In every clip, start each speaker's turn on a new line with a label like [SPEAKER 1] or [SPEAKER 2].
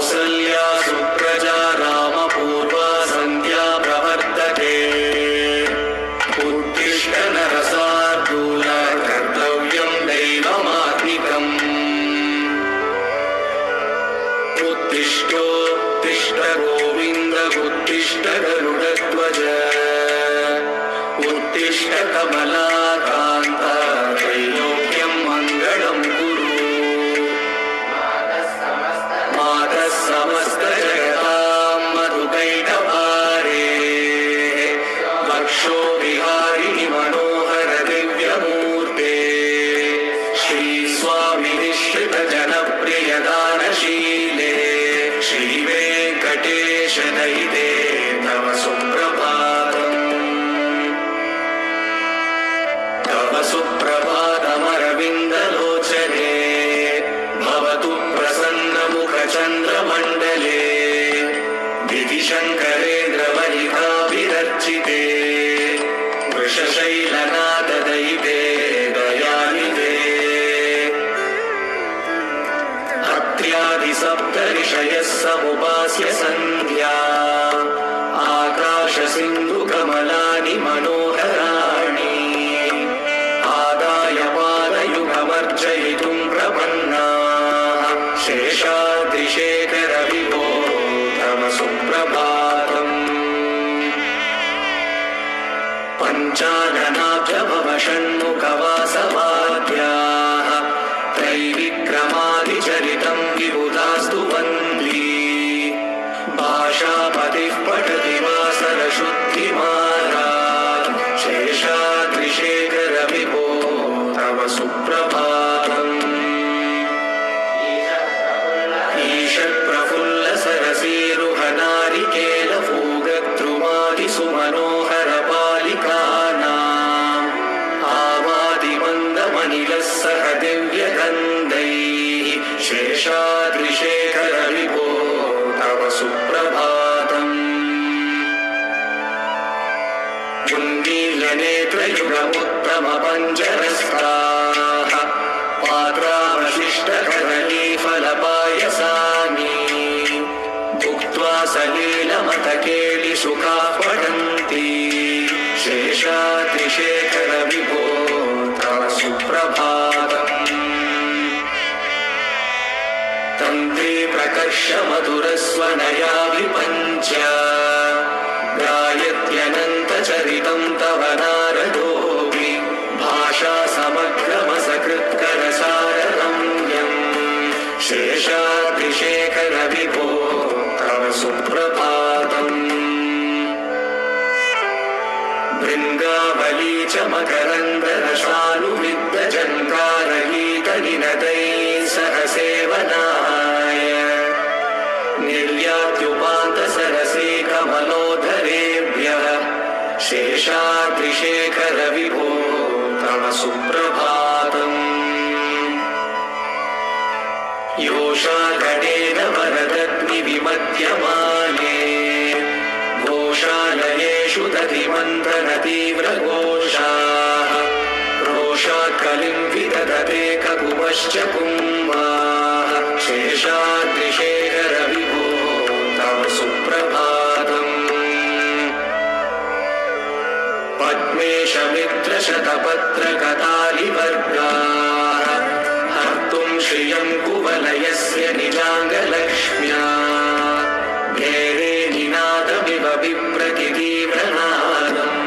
[SPEAKER 1] कौसल्या सुप्रजा रामपूर्वा सन्ध्या प्रवर्तते उत्तिष्ठ नरशार्दूल कर्तव्यं दैवमात्मिकम् उत्तिष्ठोत्तिष्ठ गोविन्द उत्तिष्ठ गरुडध्वज उत्तिष्ठ कमलाकान्त त्रैलोक्यं मङ्गलं कुरु मातः समस्त जगतां मधुकैटभारे वक्षो विहारिणि मनोहर दिव्यमूर्ते श्रीस्वामि निःश्रित जनप्रिय दानशीले श्रीवेङ्कटेश दयिते तव सुप्रभातम् तव सुप्रभातमरविन्दलोचने भवतु प्रसन्नमुखचन्द्रमण्डले विधिशङ्करेन्द्रवनिताभिरर्चिते वृषशैलनाथदयिते दयानिधे अत्र्यादिसप्तऋषयः समुपास्य सन्ध्या आकाशसिन्धुकमलानि मनोहराणि आदाय पादयुगमर्चयितुं प्रपन्नाः शेषाद्रिशेखर विभो तव सुप्रभातम् पञ्चाननाभ्यभव षण्मुखवासवाद्याः त्रैविक्रमादिचरितं विबुधास्तु वन्दी भाषापतिः पठति वासरशुद्धिमारात् शेषाद्रिशेखर विभो तव सुप्रभातम् ईषत्प्रफुल्ल सरसीरुहनारिकेलफूगद्रुमादिसुमनोहर बालिकानाम् आवादिमन्दमनिलः सह दिव्यगन्धैः शेषाद्रिशेखर विभो तव सुप्रभातम् उन्मीलनेत्रयुगमुत्तमपञ्चरस्ताः पात्रावशिष्टकदलीफलपायसानि भुक्त्वा सलीलमतकेलिसुखाः पठन्ति शेषाद्रिशेखर विभो तव सुप्रभातम् तन्त्री प्रकर्ष मधुरस्वनया विपञ्च गायत्यनन्तचरितं तव नारदोऽपि भाषा समग्रमसकृत्करसाररम्यम् शेषाद्रिशेखर विभो तव सुप्रभातम् भृङ्गावली च मकरन्दरसानुविद्धजङ्कारगीतनिनदैः सह सेवनाय निर्यात्युपान्तसरसे कमलोदरेभ्यः शेषाद्रिशेखर विभो तव सुप्रभातम् योषाकटेन वरदग्निविमध्यमाने घोषालयेषु दधिमन्थनतीव्रघोषाः रोषात्कलिं विदधते ककुवश्च कुम्भाः शेषाद्रिशेखर विभो तव सुप्रभातम् पद्मेशमित्रशतपत्रकतालिवर्गाः हर्तुं श्रियं कुवलयस्य निजाङ्गलक्ष्म्या भेरे निनादमिव बिभ्रतितीव्रनादम्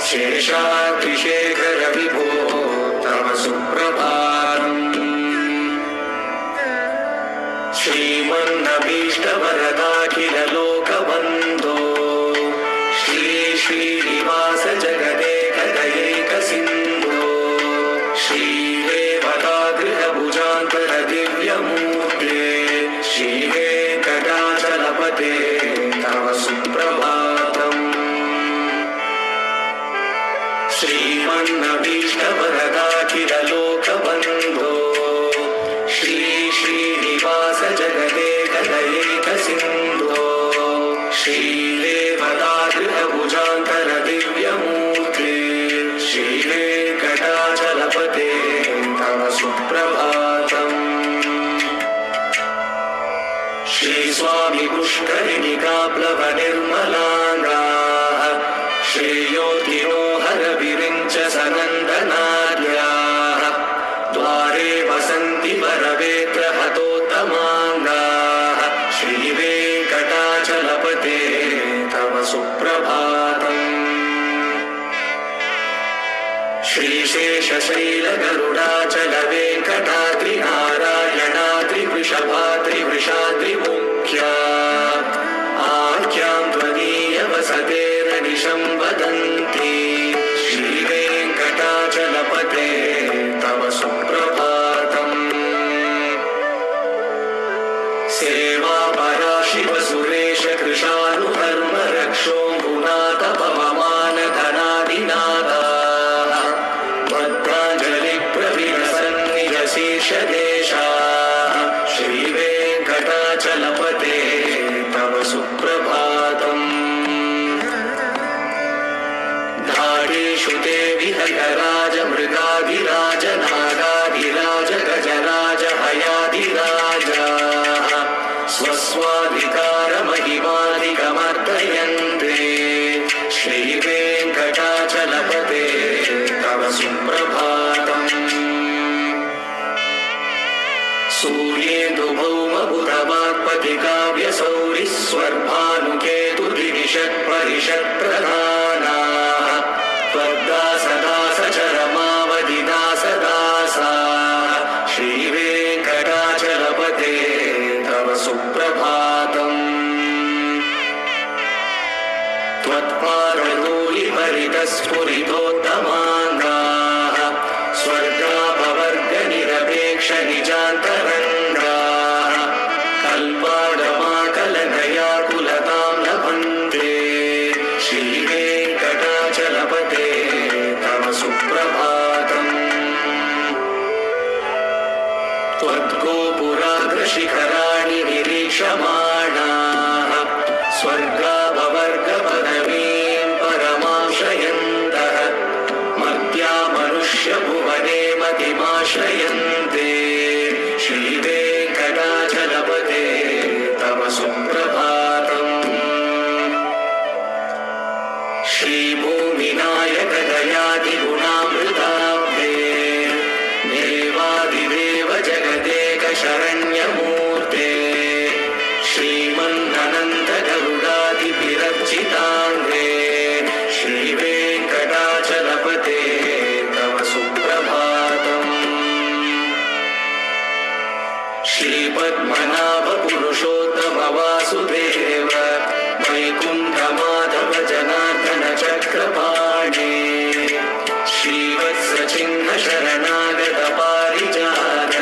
[SPEAKER 1] शेषाद्रिशेखर विभो तव सुप्रभातम् श्रीमन्नभीष्टवरदाखिललोकबन्धो श्री श्रीनिवास जगदेकदयैकसिन्धो श्रीदेवतागृहभुजान्तर दिव्यमूर्ते श्रीवेङ्कटाचलपते तव सुप्रभातम् श्रीमन्नभीष्टवरदाखिललोकबन्धो श्री श्रीनिवास जगदेकदयैकसिन्धो श्रीदेवतागृहभुजान्तर दिव्यमूर्ते श्रीवेङ्कटाचलपते तव सुप्रभातम् श्रीस्वामी पुष्करिणिकाप्लवनिर्मलाङ्गाः श्रेयोतिनो हरविरिञ्च सनन्दनाद्याः द्वारे वसन्ति वरवेत्रहतोत्तमाङ्गाः श्रीवेङ्कटाचलपते तव सुप्रभातम् श्रीशेषशैलगरुडाचलवेङ्कटाद्रिनारायणाद्रिवृषभाद्रिवृषाद्रिमुख्या आख्यां त्वदीयवसतेरनिशं वदन्ति श्रीवेङ्कटाचलपते तव सुप्रभातम् सेवापरा शिवसुरेश कृशानुधर्म रक्षोऽङ्गुनाथ पवमान धनादिनादाः भद्राञ्जलि प्रविलसन्निजशीर्षदेशाः श्रीवेङ्कटाचलपते तव सुप्रभातम् धाडेषु ते विहयराज मृगाधिराज नागाधिराज गजराज हयाधिराजाः स्वस्वाधिकारमहिमादिकमर्दयन्ते श्रीवेङ्कटाचलपते तव सुप्रभातम् सूर्येन्दुभौमबुधवाक्पतिकाव्यसौरिस्वर्भानुकेतुर्दिविषत्परिषत्प्रधानाः त्वद्दासदासचरमावधिदासदासाः श्रीवेङ्कटाचलपते तव सुप्रभातम् त्वत्पादधूलिभरितस्फुरितोत्तमाङ्गाः स्वर्गापवर्गनिरपेक्षनिजान्तरङ्गाः कल्पाडमाकलनयाकुलतां लभन्ते श्रीवेङ्कटाचलपते तव सुप्रभातम् त्वद्गोपुराग्रशिखराणि निरीक्षमाणाः स्वर्गापवर्गपदवीं परमाश्रयन्तः मर्त्या मनुष्यभुवने मतिमाश्रयन्ते श्रीवेङ्कटाचलपते तव सुप्रभातम् श्रीभूमिनायक दयादिगुणामृताब्धे देवादिदेव जगदेक शरण्यमूर्ते श्रीमन्ननन्त गरुडादिभिरर्चिताङ्गे श्रीवेङ्कटाचलपते तव सुप्रभातम् श्रीपद्मनाभ पुरुषोत्तम वासुदेव वैकुण्ठमाधव जनार्दन चक्रपाणे श्रीवत्सचिह्न शरणागत पारिजात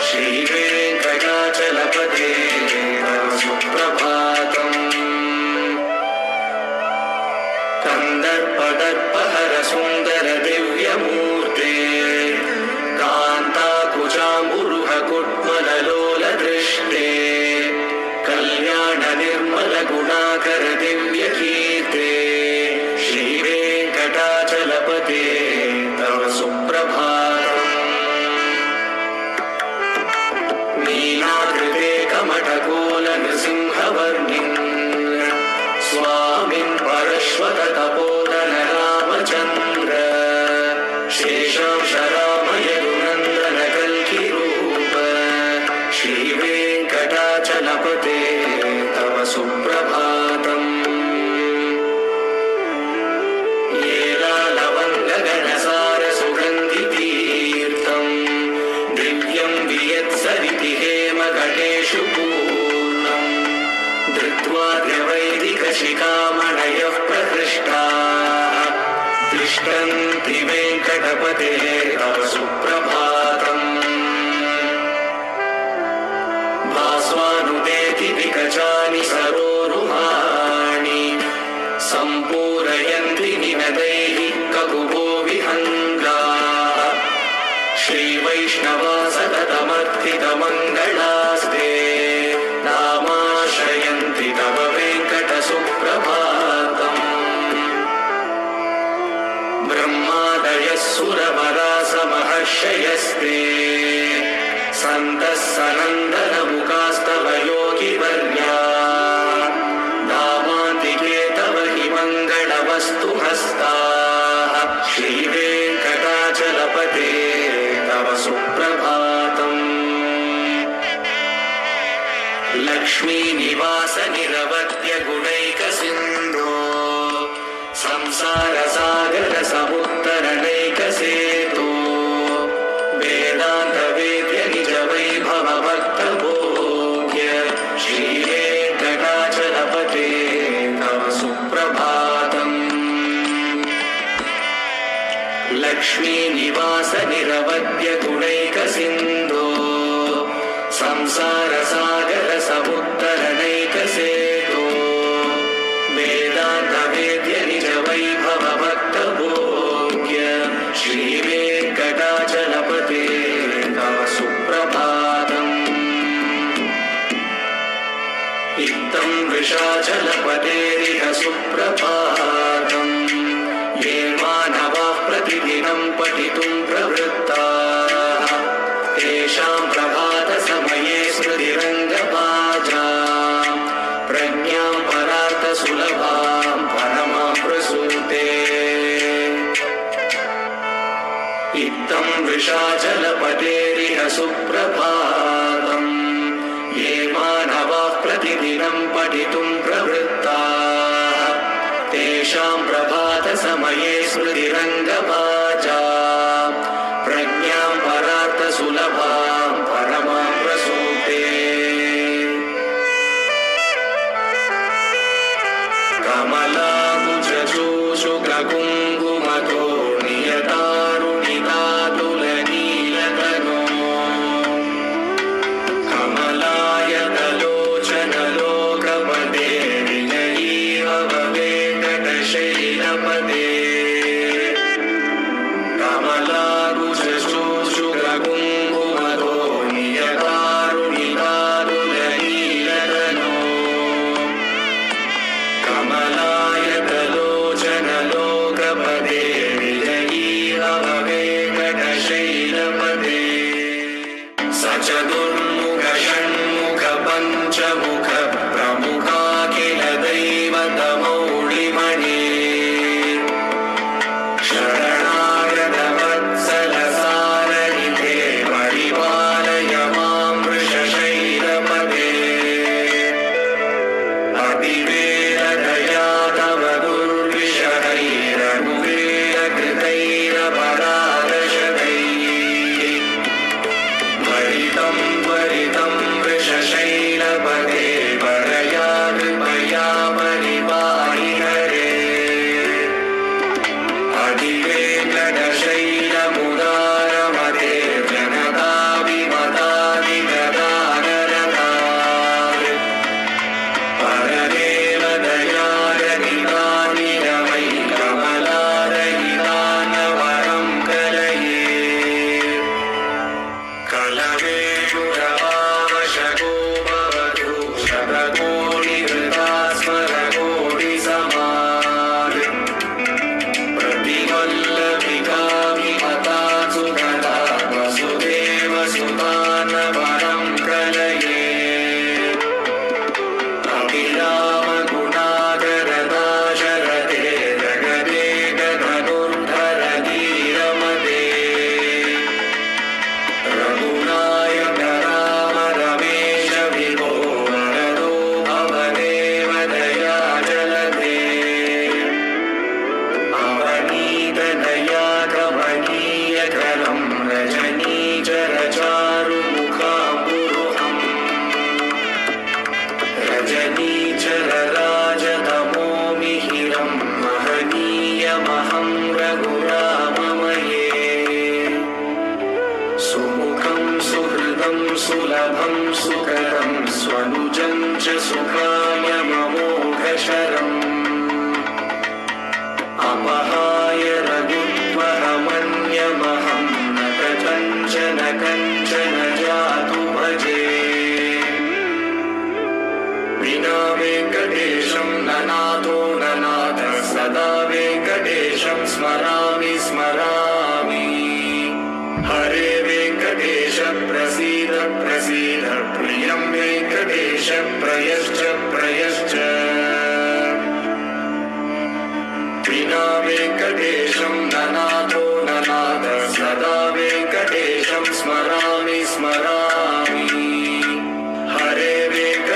[SPEAKER 1] श्रीवेङ्कटाचलपते तव सुप्रभातम् कन्दर्पदर्पहर सुन्दर दिव्यमूर्ते कान्ताकुचाम्बुरुह कुट्मललोलदृष्टे कल्याण निर्मल गुणाकर दिव्यकीर्ते श्रीवेङ्कटाचलपते तव सुप्रभातम् नीलाकृते कमठकोल नृसिंहवर्णिन् स्वामिन् परश्वत तपोधन रामचन्द्र शेषांश रामय गुणन्दन कल्किरूप श्रीवेङ्कटाचलपते तव सुप्रभातम् येलालवङ्गगणसार सुगन्धितीर्थम् दिव्यं वियत्सरिति हेमघटेषु पूर्णम् धृत्वा द्रवैदिकशिखामणयः प्रहृष्टाः तिष्ठन्ति वेङ्कटपते तव सुप्रभातम् भास्वानुदेति विकचानि सरोरुहाणि सम्पूरयन्ति निनदैः ककुभो विहङ्गाः श्रीवैष्णवा सततमर्थितमङ्गलास्ते नामाश्रयन्ति तव वेङ्कटसुप्रभातम् ब्रह्मादयः सुरवरासमहर्षयस्ते सन्तः सनन्दनमुखास्तव यो लक्ष्मीनिवास निरवध्य गुणैकसिन्धो संसारसागर समुत्तरणैकसेतु वेदान्तवेद्य निज वैभव भक्तभोग्य श्रीवेङ्कटाचलपते तव सुप्रभातम्। लक्ष्मीनिवास निरवध्य गुणैकसिन्धो संसारसागर समुत्तरणैकसेतु वेदान्तवेद्य निज वैभव भक्तभोग्य श्रीवेङ्कटाचलपते तव सुप्रभातम्। इत्थं वृषाचलपतेरिह सुप्रभातम् ये मानवाः प्रतिदिनं पठितुं प्रवृत्ताः तेषां प्रभातसमये स्मृतिरङ्गभाजा प्रज्ञां परार्थसुलभां परमां प्रसूते। इत्थं वृषाचलपतेरिह सुप्रभातम् ये मानवाः प्रतिदिनं पठितुं प्रवृत्ताः तेषां प्रभातसमये स्मृतिरङ्गभाजा प्रज्ञां परार्थसुलभां परमां प्रसूते। कमलाकुचूषुकुङ्कुमतो नियतारुणितातुलनीलतनो कमलायतलोचनलोकपदे विजयीभव वेङ्कटशैलपदे। कमलाकुचूषुकुङ्कुमतो नियतारुणितातुलनीलतनो कमलायतलोचनलोकपदे विजयीभव वेङ्कटशैलपदे। स चतुर्मुख षण्मुख पञ्चमुख प्रमुखाखिल दैवतमौळिमणे शरणागत वत्सल सारथिते परिपालय मां वृषशैलपदे। अतिवेददया तव दुर्विषहैरनुवेदकृतैरपराधशतैः त्वरितं त्वरितं वृषशैलपदे परया कृपया परिपाहि हरे। अधिवेङ्कटशैलमुदारमते जनताभिमताभिगदानरतात् परदेवदयारहितानिरवै कमलारहितानवरं कलये। कलवेणुरवावशको भवतु शतकोटिहृदा स्मरकोटिसमान् प्रतिवल्लभिकाभिमतासु तदा वसुदेवसुतानवरं कलये। अभिरामगुणाकरदाशरथे जगते धनुर्धरधीरमते रघुनायक राम रमेश विभो वरदो भवदेव दयाजलधे। अवनीतदया कमनीयकरं रजनीचरचारुमुखाम्बुरुहम् रजनीचरराजतमोमिहिरं महनीयमहं रघुराममये। सुमुखं सुहृदं सुलभं सुकरं स्वनुजं च सुखाय ममोघशरम् अपहाय रघुत्वहमन्यमहं न कथञ्चन कञ्चन जातु भजे। विना वेङ्कटेशं ननाथो ननाथः सदा वेङ्कटेशं स्मरामि स्मरामि। हरे वेङ्कटेश प्रसीद प्रसीद प्रियं वेङ्कटेश प्रयश्च प्रयश्च। विना वेङ्कटेशं ननाथो ननाथः सदा वेङ्कटेशं स्मरामि स्मरामि। हरे वेङ्कटेश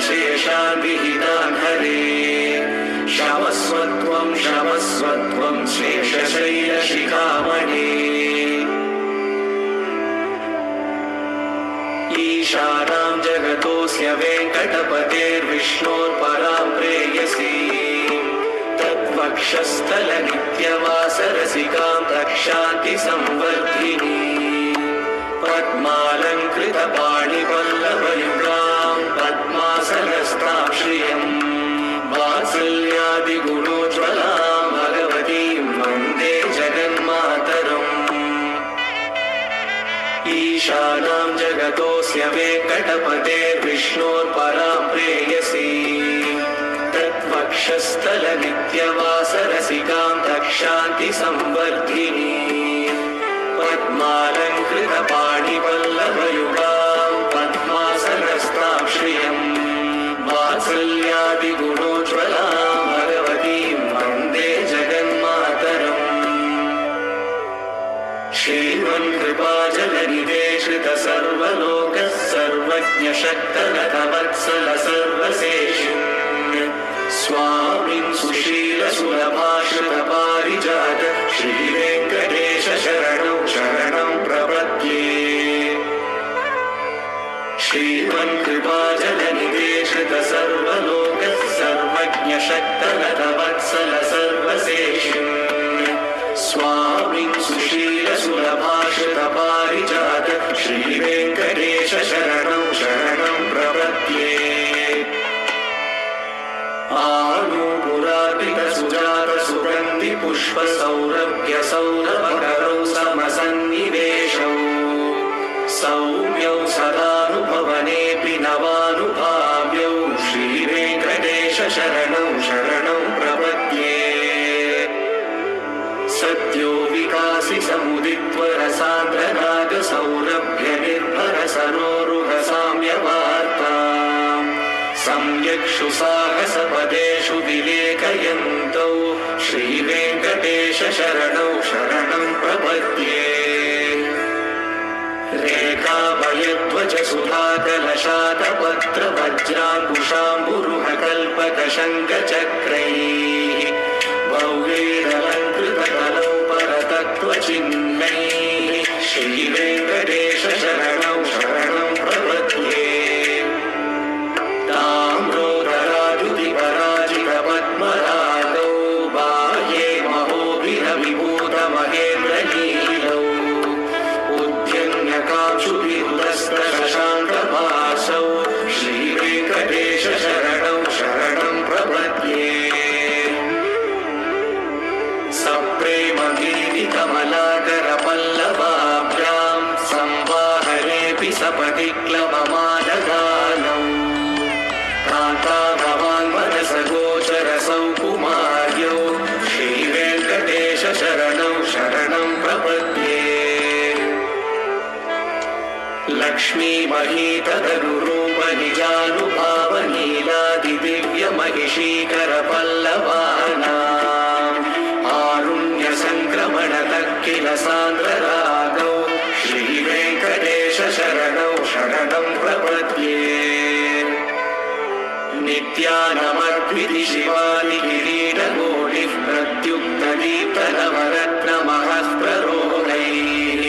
[SPEAKER 1] शेषान् विहितान् हरे शमस्वत्वं शेषशैलशिखामणे ईशानां जगतोऽस्य वेङ्कटपतेर्विष्णोर्परां प्रेयसी तत्वक्षस्थलनित्यवासरसिकां रक्षान्तिसंवर्धिनी पद्मालङ्कृतपाणिपल्लवयुगां पद्मासनस्तां श्रियं वात्सल्यादिगुणोज्ज्वलां भगवतीं वन्दे जगन्मातरम् ईशानां जगतोऽस्य वेङ्कटपतेर्विष्णोर्परां प्रेयसी तत्वक्षस्थलनित्यवासरसिकां रक्षान्तिसंवर्धिनी पद्मालङ्कृतपाणिपल्लवयुगां पद्मासनस्तां श्रियं वात्सल्यादिगुणोज्ज्वलां भगवतीं वन्दे जगन्मातरम् श्रीमन्कृपाजलनिधे सर्वलोकः सर्वज्ञशक्तनतवत्सल सर्वशेषिन् स्वामिन् सुशीलसुलभाश्रितपारिजात श्रीवेङ्कटेश शरणं प्रपद्ये श्रीमन्कृपाजलनिधे सर्वलोकः सर्वज्ञशक्तनतवत्सल सर्वशेषिन् स्वामिन् सुशीलसुलभाश्रितपारिजात श्रीवेङ्कटेश शरणं प्रपद्ये आनूपुरापितसुजातसुगन्धिपुष्पसौरभ्यसौरभकरौ समसन्निवेशौ सौम्यौ सदानुभवनेऽपि नवानुभाव्यौ श्रीवेङ्कटेश शरणं प्रपद्ये सद्यो विकासि समुदित्वरसान्द्रनागसौरभ्यनिर्भरसरोरुहसाम्यवार्ता सम्यक्षु साहसपदेषु विलेखयन्तौ श्रीवेङ्कटेश शरणं प्रपद्ये रेखाभयध्वज सुधाकलशातपत्रवज्राङ्कुशाम्बुरुहकल्पकशङ्खचक्रैः भव्यैरलङ्कृतकलौ परतत्त्वचिह्नैः श्रीवेङ्कटेश शरणं प्रपद्ये ताम्रोदराद्युतिपराजितपद्मरागौ बाह्ये महोभिरविभूतमहेन्द्रनीलौ उद्यन्यकाक्षुभिरुदस्तशशाङ्कभासौ श्रीवेङ्कटेश शरणं प्रपद्ये सप्रेमगीतिकमलाकरपल्लवाभ्यां संवाहनेऽपि सपदि क्लवमानगानौ कान्ताभवान्मनसगोचरसौ कुमार्यौ श्रीवेङ्कटेश शरणं प्रपद्ये लक्ष्मीमहीतदनुरूपनिजानुभावनीलादिदिव्यमहिषीकरपल्लवानाम् आरुण्यसङ्क्रमणतः किल सान्द्ररागौ श्रीवेङ्कटेश शरणं प्रपद्ये नित्यानमद्विधि शिवादिकिरीटकोटिः प्रत्युक्तदीप्तनवरत्नमहः प्ररोहैः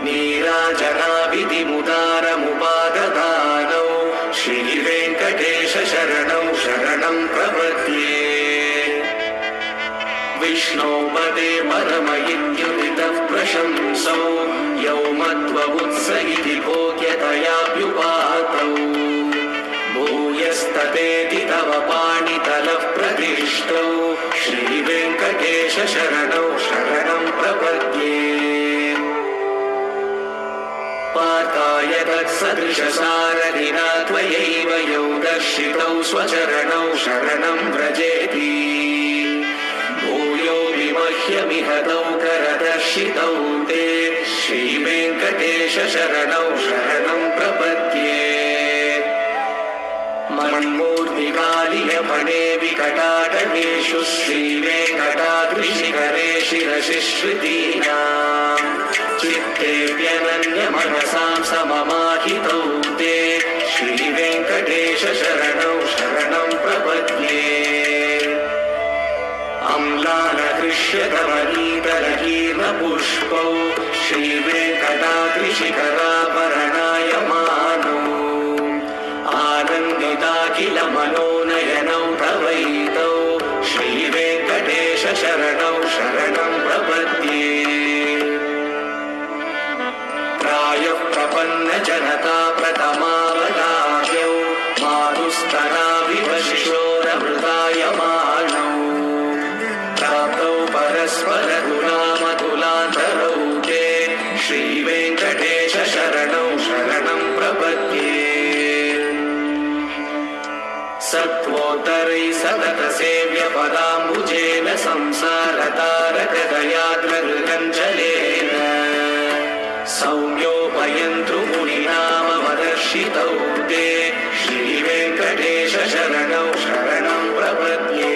[SPEAKER 1] नीराजनाविधिमुदारमुपाददानौ श्रीवेङ्कटेश शरणं प्रपद्ये विष्णोपदे परमयित्युदितः प्रशंसौ यौ मध्ववुत्स इति भोग्यतयाभ्युपातौ भूयस्ततेति तव पाणितलः प्रतिष्ठौ श्रीवेङ्कटेश शरणं प्रपद्ये पार्थाय तत्सदृशसारथिना त्वयैव यौ दर्शितौ स्वचरणौ शरणं व्रजेति भूयो विमह्यमिह तौ करदर्शितौ ते श्रीवेङ्कटेश शरणं प्रपद्ये मन्मूर्तिकालियफणे विकटाटकेषु श्रीवेङ्कटाद्रिशिखरे शिरसिश्रुतीनाम् चित्तेऽप्यनन्यमनसां सममाहितौ ते श्रीवेङ्कटेश शरणं पश्यतवनीतरकीर्णपुष्पौ श्रीवेङ्कटाद्रिशिखराभरणायमानौ आनन्दिताखिल मनोनयनौ तवैतौ श्रीवेङ्कटेश शरणौ शरणं प्रपद्ये प्रायः प्रपन्नजनता प्रथमावतार्यौ मातुस्तनाविव शिशोरमृतायमानौ प्राप्तौ परस्परगुणामतुलान्तरौ ते श्रीवेङ्कटेश शरणौ शरणं प्रपद्ये सत्त्वोत्तरैः सततसेव्यपदाम्बुजेन संसारतारकदयाग्रहृगञ्जलेन सौम्योपयन्तृमुनिनामवदर्शितौ ते श्रीवेङ्कटेश शरणौ शरणं प्रपद्ये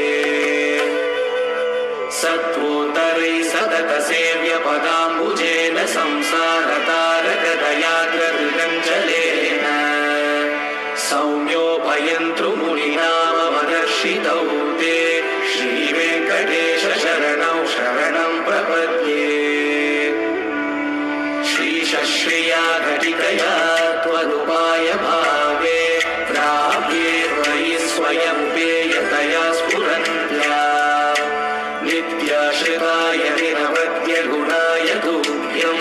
[SPEAKER 1] सत्त्वोत्तरैः सततसेव्यपदाम्बुजेन संसारतारकदयाग्रहृगञ्जलेन सौम्योपयन्तृमुनिनामवदर्शितौ ते श्रीवेङ्कटेश शरणौ शरणं प्रपद्ये श्रीशश्रिया घटिकया त्वदुपाय भावे प्राप्ये त्वयि स्वयमुपेयतया स्फुरन्त्या नित्याश्रिताय निरवद्यगुणाय तुभ्यं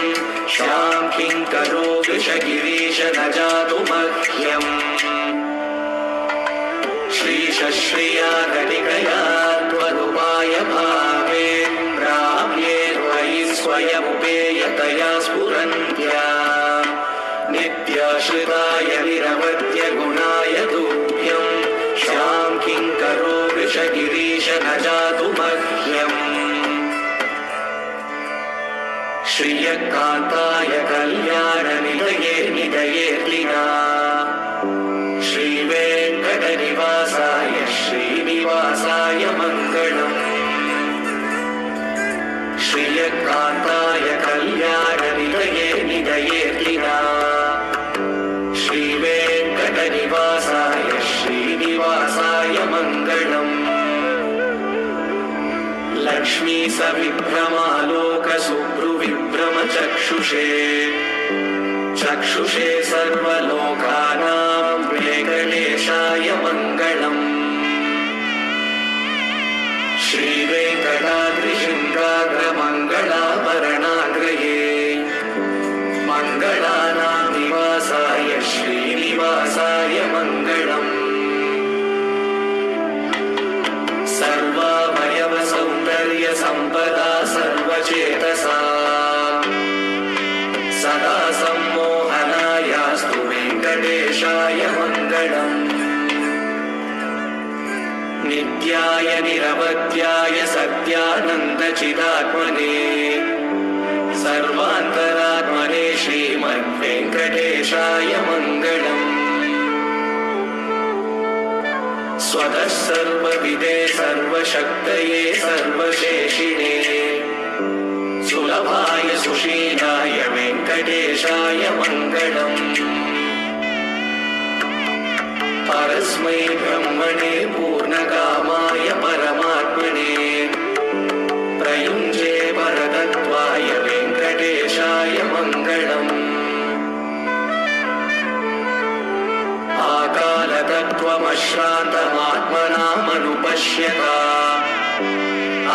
[SPEAKER 1] शान्तिं करो वृषगिरीश न जातु मह्यम् श्रीशश्रिया घटिकया त्वदुपाय भावे प्राप्ये त्वयि स्वयमुपेयतया स्फुरन्त्या नित्याश्रिताय निरवद्यगुणाय तुभ्यं शान्तिं करो वृषगिरीश न जातु मह्यम् श्रियकान्ताय कल्याणनिलये निलयेऽर्लिना श्रीवेङ्कटनिवासाय श्रीनिवासाय मङ्गलम् श्रियकान्ताय कल्याणनिलये निलयेऽर्लिना श्रीवेङ्कटनिवासाय श्रीनिवासाय मङ्गलम् लक्ष्मी सविभ्रमालोकसुभ्रुविभ्रमचक्षुषे चक्षुषे सर्वलोकानां वेङ्कटेशाय मङ्गलम् श्रीवेङ्कटाद्रिशृङ्गाग्रमङ्गलाभरणाग्रये मङ्गलानां निवासाय श्रीनिवासाय मङ्गलम् सर्वावयवसौन्दर्यसम्पदा सर्वचेतसा सदा सम्मोहनायास्तु वेङ्कटेशाय मङ्गलम् नित्याय निरवध्याय सत्यानन्दचिदात्मने सर्वान्तरात्मने श्रीमद्वेङ्कटेशाय मङ्गलम् स्वतः सर्वविदे सर्वशक्तये सर्वशेषिणे सुलभाय सुशीलाय वेङ्कटेशाय मङ्गलम् परस्मै ब्रह्मणे पूर्णकामाय परमात्मने प्रयुञ्जे परतत्त्वाय वेङ्कटेशाय मङ्गलम् आकालतत्त्वमश्रान्तमात्मनामनुपश्यता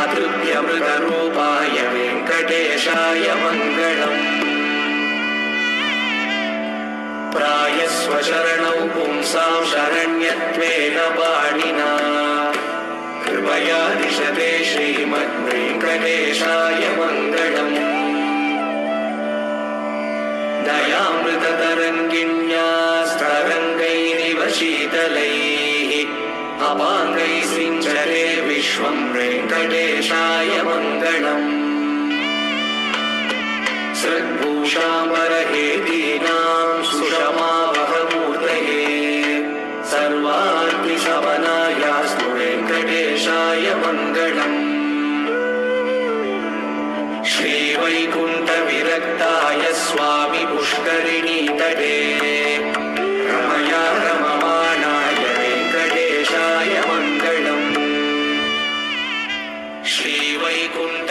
[SPEAKER 1] अतृप्यमृतरूपाय वेङ्कटेशाय मङ्गलम् प्रायस्वशरणौ पुंसां शरण्यत्वेन पाणिना कृपया दिशते श्रीमद्वेङ्कटेशाय मङ्गलम् दयामृततरङ्गिण्यास्तरङ्गैरिव शीतलैः अपाङ्गैः सिञ्चते विश्वं वेङ्कटेशाय मङ्गलम् सृग्भूषाम्बरहेदीनां सुषमावहमूर्तये सर्वार्तिशमनायास्तु वेङ्कटेशाय मङ्गलम् श्रीवैकुण्ठविरक्ताय स्वामि पुष्करिणीतटे रमया रममाणाय वेङ्कटेशाय मङ्गलम् श्रीवैकुण्ठ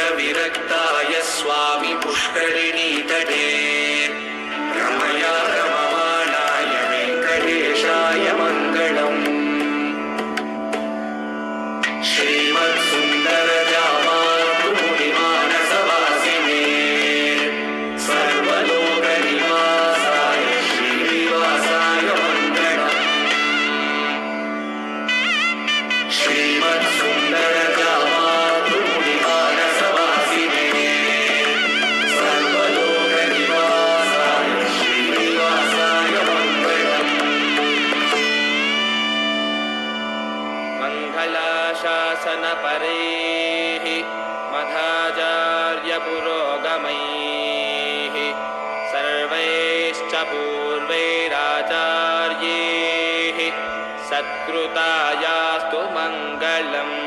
[SPEAKER 2] कलाशासनपरैः मध्वाचार्यपुरोगमैः सर्वैश्च पूर्वैराचार्यैः सत्कृतायास्तु मङ्गलम्।